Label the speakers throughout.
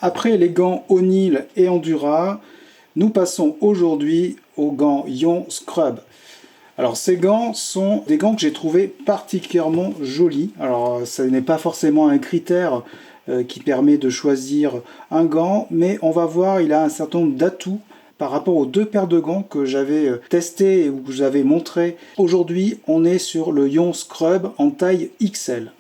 Speaker 1: Après les gants O'Neill et Endura, nous passons aujourd'hui aux gants Ion Scrub. Alors ces gants sont des gants que j'ai trouvé particulièrement jolis. Alors ça n'est pas forcément un critère qui permet de choisir un gant, mais on va voir, il a un certain nombre d'atouts par rapport aux deux paires de gants que j'avais testés ou que j'avais montré. Aujourd'hui, on est sur le Ion Scrub en taille XL.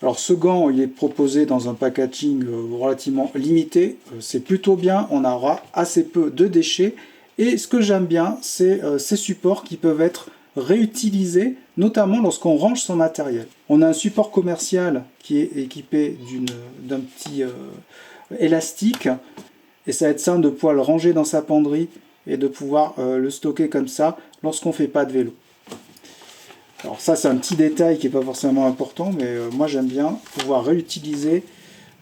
Speaker 1: Alors ce gant, il est proposé dans un packaging relativement limité. C'est plutôt bien, on aura assez peu de déchets. Et ce que j'aime bien, c'est ces supports qui peuvent être réutilisés, notamment lorsqu'on range son matériel. On a un support commercial qui est équipé d'un petit élastique. Et ça va être simple de pouvoir le ranger dans sa penderie et de pouvoir le stocker comme ça lorsqu'on ne fait pas de vélo. Alors ça c'est un petit détail qui n'est pas forcément important, mais moi j'aime bien pouvoir réutiliser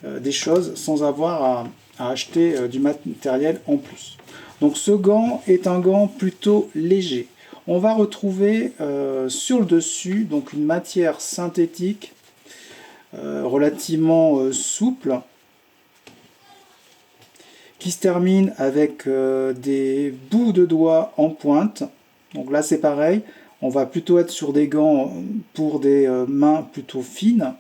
Speaker 1: des choses sans avoir à acheter du matériel en plus. Donc ce gant est un gant plutôt léger. On va retrouver sur le dessus donc une matière synthétique relativement souple qui se termine avec des bouts de doigts en pointe. Donc là c'est pareil. On va plutôt être sur des gants pour des mains plutôt fines.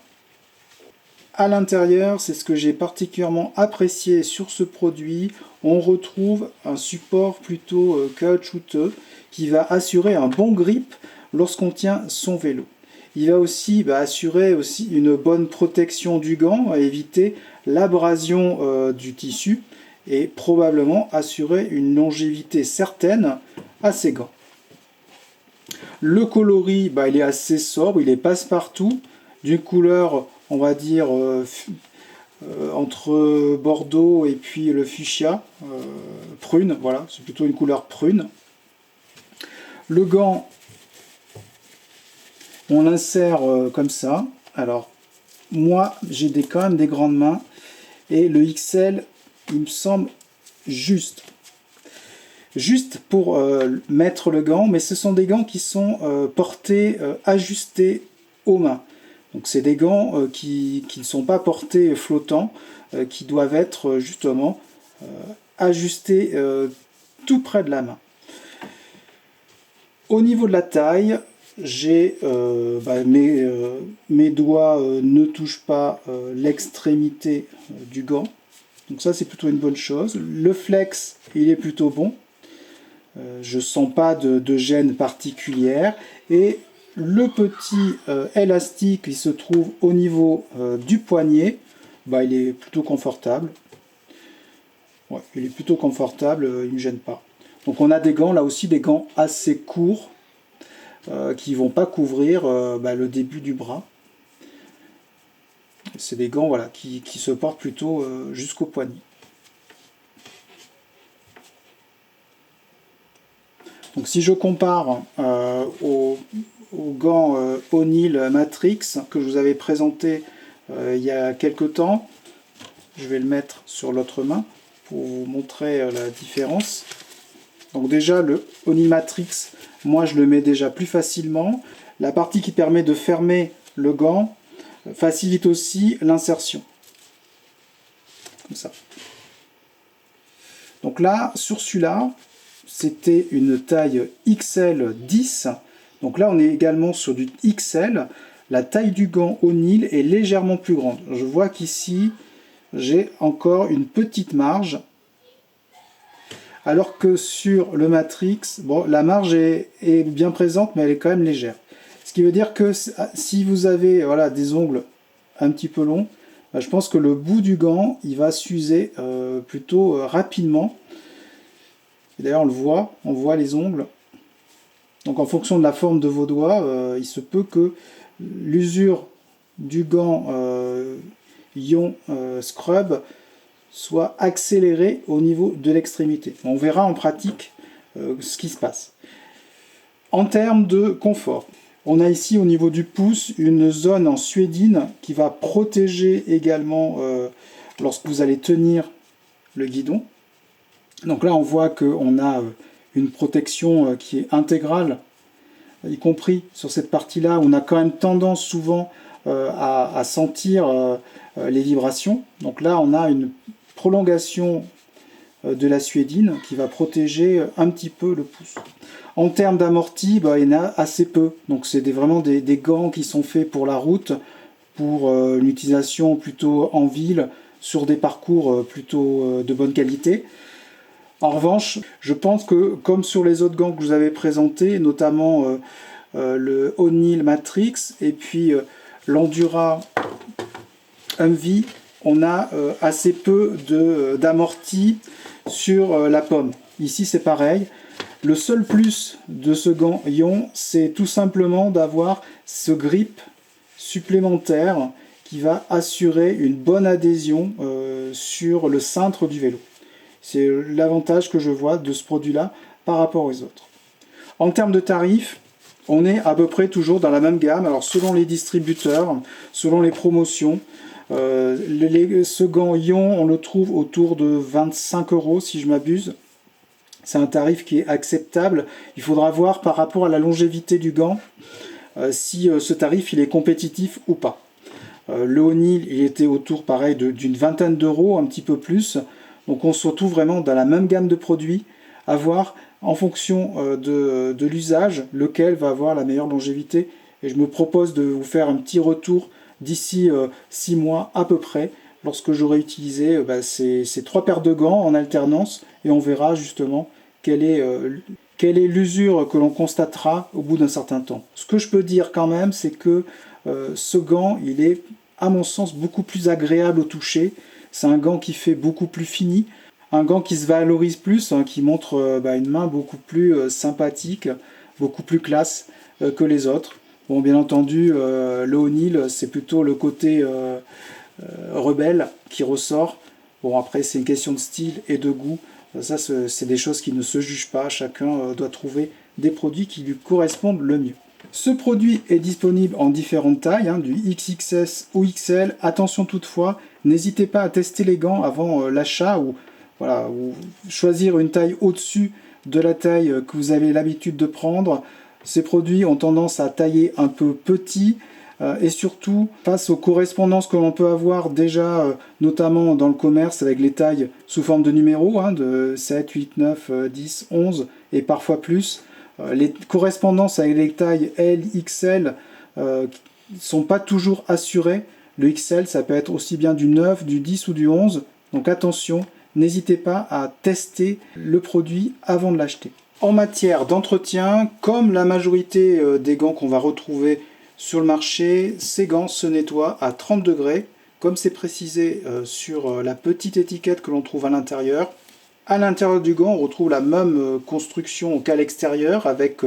Speaker 1: À l'intérieur, c'est ce que j'ai particulièrement apprécié sur ce produit. On retrouve un support plutôt caoutchouteux qui va assurer un bon grip lorsqu'on tient son vélo. Il va aussi assurer aussi une bonne protection du gant, à éviter l'abrasion du tissu et probablement assurer une longévité certaine à ces gants. Le coloris, il est assez sobre, il est passe-partout, d'une couleur, on va dire, entre bordeaux et puis le fuchsia, prune, voilà, c'est plutôt une couleur prune. Le gant, on l'insère comme ça. Alors, moi, j'ai quand même des grandes mains, et le XL, il me semble juste pour mettre le gant, mais ce sont des gants qui sont portés, ajustés aux mains. Donc c'est des gants qui ne sont pas portés flottants, qui doivent être justement ajustés tout près de la main. Au niveau de la taille, j'ai mes doigts ne touchent pas l'extrémité du gant. Donc ça c'est plutôt une bonne chose. Le flex, il est plutôt bon. Je sens pas de gêne particulière, et le petit élastique qui se trouve au niveau du poignet, il est plutôt confortable. Ouais, il est plutôt confortable, il ne me gêne pas. Donc on a des gants, là aussi des gants assez courts qui ne vont pas couvrir le début du bras. C'est des gants qui se portent plutôt jusqu'au poignet. Donc si je compare aux gants O'Neill Matrix que je vous avais présenté il y a quelques temps, je vais le mettre sur l'autre main pour vous montrer la différence. Donc déjà le O'Neill Matrix, moi je le mets déjà plus facilement. La partie qui permet de fermer le gant facilite aussi l'insertion. Comme ça. Donc là, sur celui-là, c'était une taille XL 10. Donc là, on est également sur du XL. La taille du gant O'Neill est légèrement plus grande. Je vois qu'ici, j'ai encore une petite marge. Alors que sur le Matrix, la marge est bien présente, mais elle est quand même légère. Ce qui veut dire que si vous avez des ongles un petit peu longs, je pense que le bout du gant, il va s'user plutôt rapidement. D'ailleurs, on voit les ongles. Donc en fonction de la forme de vos doigts, il se peut que l'usure du gant Ion Scrub soit accélérée au niveau de l'extrémité. On verra en pratique ce qui se passe. En termes de confort, on a ici au niveau du pouce une zone en suédine qui va protéger également lorsque vous allez tenir le guidon. Donc là, on voit qu'on a une protection qui est intégrale, y compris sur cette partie-là. On a quand même tendance souvent à sentir les vibrations. Donc là, on a une prolongation de la suédine qui va protéger un petit peu le pouce. En termes d'amorti, il y en a assez peu. Donc c'est vraiment des gants qui sont faits pour la route, pour une utilisation plutôt en ville, sur des parcours plutôt de bonne qualité. En revanche, je pense que comme sur les autres gants que je vous avais présentés, notamment le O'Neill Matrix et puis l'Endura Humvee, on a assez peu d'amorti sur la pomme. Ici c'est pareil. Le seul plus de ce gant ion, c'est tout simplement d'avoir ce grip supplémentaire qui va assurer une bonne adhésion sur le cintre du vélo. C'est l'avantage que je vois de ce produit-là par rapport aux autres. En termes de tarifs, on est à peu près toujours dans la même gamme. Alors selon les distributeurs, selon les promotions, ce gant ion, on le trouve autour de 25 € si je m'abuse. C'est un tarif qui est acceptable. Il faudra voir par rapport à la longévité du gant si ce tarif il est compétitif ou pas. Le O'Neill, il était autour pareil d'une vingtaine d'euros, un petit peu plus. Donc on se retrouve vraiment dans la même gamme de produits, à voir en fonction de l'usage, lequel va avoir la meilleure longévité. Et je me propose de vous faire un petit retour d'ici 6 mois à peu près, lorsque j'aurai utilisé ces 3 paires de gants en alternance, et on verra justement quelle est l'usure que l'on constatera au bout d'un certain temps. Ce que je peux dire quand même, c'est que ce gant, il est à mon sens beaucoup plus agréable au toucher. C'est un gant qui fait beaucoup plus fini, un gant qui se valorise plus, qui montre une main beaucoup plus sympathique, beaucoup plus classe que les autres. Bon, bien entendu, le O'Neill, c'est plutôt le côté rebelle qui ressort. Bon, après, c'est une question de style et de goût. Ça, c'est des choses qui ne se jugent pas. Chacun doit trouver des produits qui lui correspondent le mieux. Ce produit est disponible en différentes tailles, du XXS ou XL. Attention toutefois, n'hésitez pas à tester les gants avant l'achat ou choisir une taille au-dessus de la taille que vous avez l'habitude de prendre. Ces produits ont tendance à tailler un peu petit et surtout face aux correspondances que l'on peut avoir déjà, notamment dans le commerce avec les tailles sous forme de numéros, de 7, 8, 9, 10, 11 et parfois plus. Les correspondances avec les tailles L, XL ne sont pas toujours assurées. Le XL, ça peut être aussi bien du 9, du 10 ou du 11. Donc attention, n'hésitez pas à tester le produit avant de l'acheter. En matière d'entretien, comme la majorité des gants qu'on va retrouver sur le marché, ces gants se nettoient à 30 degrés, comme c'est précisé sur la petite étiquette que l'on trouve à l'intérieur. À l'intérieur du gant, on retrouve la même construction qu'à l'extérieur, avec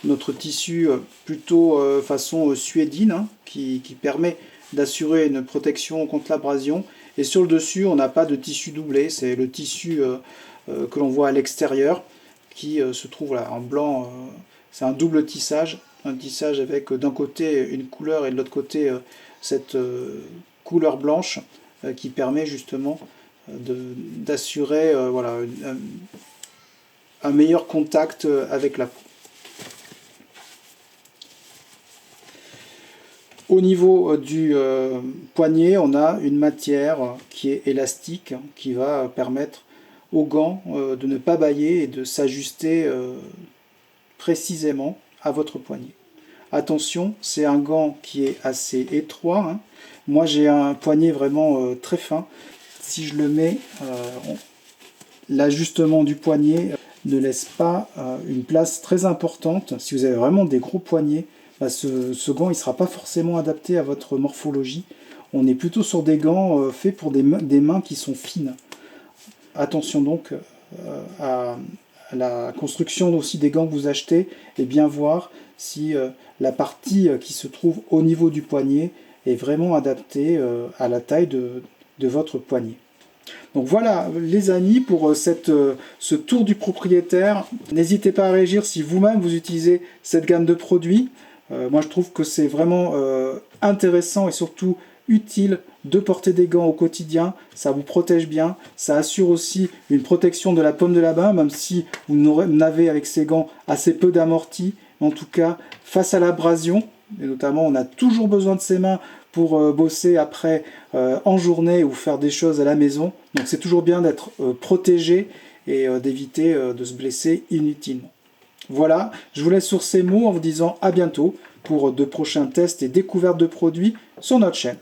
Speaker 1: notre tissu plutôt façon suédine, qui permet d'assurer une protection contre l'abrasion. Et sur le dessus, on n'a pas de tissu doublé, c'est le tissu que l'on voit à l'extérieur, qui se trouve là en blanc. C'est un double tissage, un tissage avec d'un côté une couleur et de l'autre côté cette couleur blanche qui permet justement d'assurer un meilleur contact avec la peau. Au niveau du poignet, on a une matière qui est élastique, qui va permettre aux gants de ne pas bâiller et de s'ajuster précisément à votre poignet. Attention, c'est un gant qui est assez étroit. Moi j'ai un poignet vraiment très fin. Si je le mets, l'ajustement du poignet ne laisse pas une place très importante. Si vous avez vraiment des gros poignets, ce gant ne sera pas forcément adapté à votre morphologie. On est plutôt sur des gants faits pour des mains qui sont fines. Attention donc à la construction aussi des gants que vous achetez et bien voir si la partie qui se trouve au niveau du poignet est vraiment adaptée à la taille de votre poignet. Donc voilà les amis pour ce tour du propriétaire. N'hésitez pas à réagir si vous-même vous utilisez cette gamme de produits. Moi je trouve que c'est vraiment intéressant et surtout utile de porter des gants au quotidien. Ça vous protège bien, ça assure aussi une protection de la paume de la main, même si vous n'avez avec ces gants assez peu d'amorti. En tout cas, face à l'abrasion, Et notamment, on a toujours besoin de ses mains pour bosser après en journée ou faire des choses à la maison. Donc c'est toujours bien d'être protégé et d'éviter de se blesser inutilement. Voilà, je vous laisse sur ces mots en vous disant à bientôt pour de prochains tests et découvertes de produits sur notre chaîne.